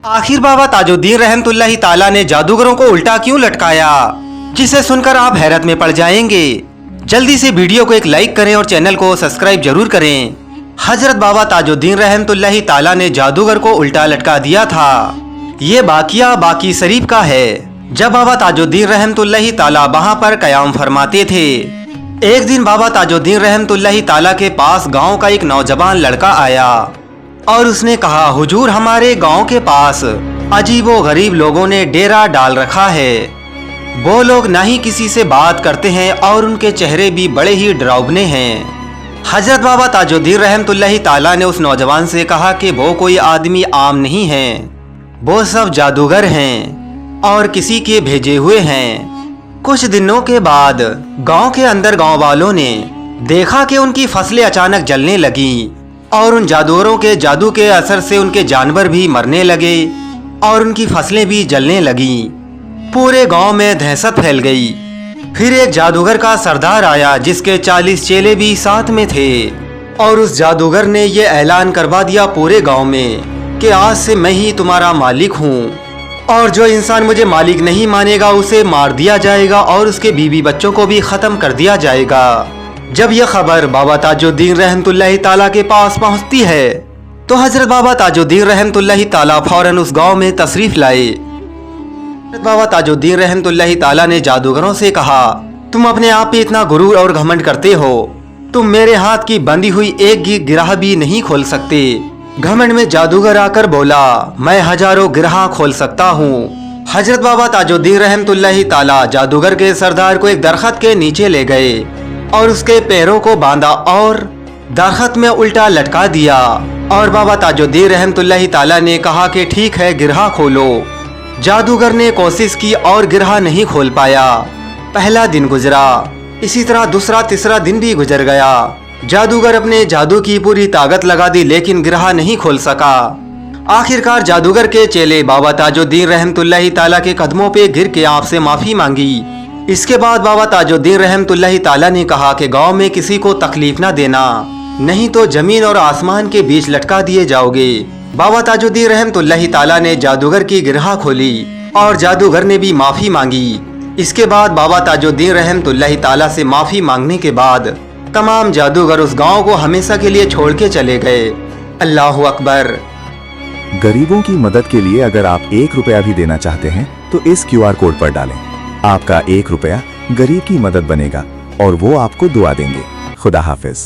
आखिर बाबा ताजुद्दीन रहमतुल्लाहि ताला ने जादूगरों को उल्टा क्यों लटकाया, जिसे सुनकर आप हैरत में पड़ जाएंगे। जल्दी से वीडियो को एक लाइक करें और चैनल को सब्सक्राइब जरूर करें। हजरत बाबा ताजुद्दीन रहमतुल्लाहि ताला ने जादूगर को उल्टा लटका दिया था। ये वाक़िया बाकी शरीफ का है, जब बाबा ताजुद्दीन रहमतुल्लाहि ताला वहाँ पर क़याम फरमाते थे। एक दिन बाबा ताजुद्दीन रहमतुल्लाहि ताला के पास गांव का एक नौजवान लड़का आया और उसने कहा, हुजूर हमारे गांव के पास अजीबो गरीब लोगों ने डेरा डाल रखा है। वो लोग ना ही किसी से बात करते हैं और उनके चेहरे भी बड़े ही डरावने हैं। हजरत बाबा ताजुद्दीन रहमतुल्लाहि ताला ने उस नौजवान से कहा कि वो कोई आदमी आम नहीं है, वो सब जादूगर हैं और किसी के भेजे हुए हैं। कुछ दिनों के बाद गांव के अंदर गांव वालों ने देखा कि उनकी फसलें अचानक जलने लगी और उन जादूगरों के जादू के असर से उनके जानवर भी मरने लगे और उनकी फसलें भी जलने लगी। पूरे गांव में दहशत फैल गई। फिर एक जादूगर का सरदार आया जिसके 40 चेले भी साथ में थे और उस जादूगर ने ये ऐलान करवा दिया पूरे गांव में कि आज से मैं ही तुम्हारा मालिक हूँ और जो इंसान मुझे मालिक नहीं मानेगा उसे मार दिया जाएगा और उसके बीवी बच्चों को भी ख़त्म कर दिया जाएगा। जब यह खबर बाबा ताजुद्दीन रहमतुल्लाहि ताला के पास पहुंचती है तो हजरत बाबा ताजुद्दीन रहमतुल्लाहि ताला फौरन उस गांव में तशरीफ लाए। हजरत बाबा ताजुद्दीन रहमतुल्लाहि ताला ने जादूगरों से कहा, तुम अपने आप पे इतना गुरूर और घमंड करते हो, तुम मेरे हाथ की बंधी हुई एक गिरह भी नहीं खोल सकते। घमंड में जादूगर आकर बोला, मैं हजारों गिरह खोल सकता हूँ। हजरत बाबा ताजुद्दीन रहमतुल्लाहि ताला जादूगर के सरदार को एक दरख्त के नीचे ले गए और उसके पैरों को बांधा और दरख्त में उल्टा लटका दिया और बाबा ताजुद्दीन रहमतुल्लाहि ताला ने कहा कि ठीक है, गिरह खोलो। जादूगर ने कोशिश की और गिरह नहीं खोल पाया। पहला दिन गुजरा, इसी तरह दूसरा तीसरा दिन भी गुजर गया। जादूगर अपने जादू की पूरी ताकत लगा दी लेकिन गिरह नहीं खोल सका। आखिरकार जादूगर के चेले बाबा ताजुद्दीन रहमतुल्लाहि ताला के कदमों पे गिर के आपसे माफ़ी मांगी। इसके बाद बाबा ताजुद्दीन रहमतुल्लाहि ताला ने कहा कि गांव में किसी को तकलीफ ना देना, नहीं तो जमीन और आसमान के बीच लटका दिए जाओगे। बाबा ताजुद्दीन रहमतुल्लाहि ताला ने जादूगर की गिरह खोली और जादूगर ने भी माफ़ी मांगी। इसके बाद बाबा ताजुद्दीन रहमतुल्लाहि ताला से माफ़ी मांगने के बाद तमाम जादूगर उस गांव को हमेशा के लिए छोड़ के चले गए। अल्लाहु अकबर। गरीबों की मदद के लिए अगर आप 1 रुपया भी देना चाहते हैं तो इस QR कोड पर डालें। आपका 1 रुपया गरीब की मदद बनेगा और वो आपको दुआ देंगे। खुदा हाफिज।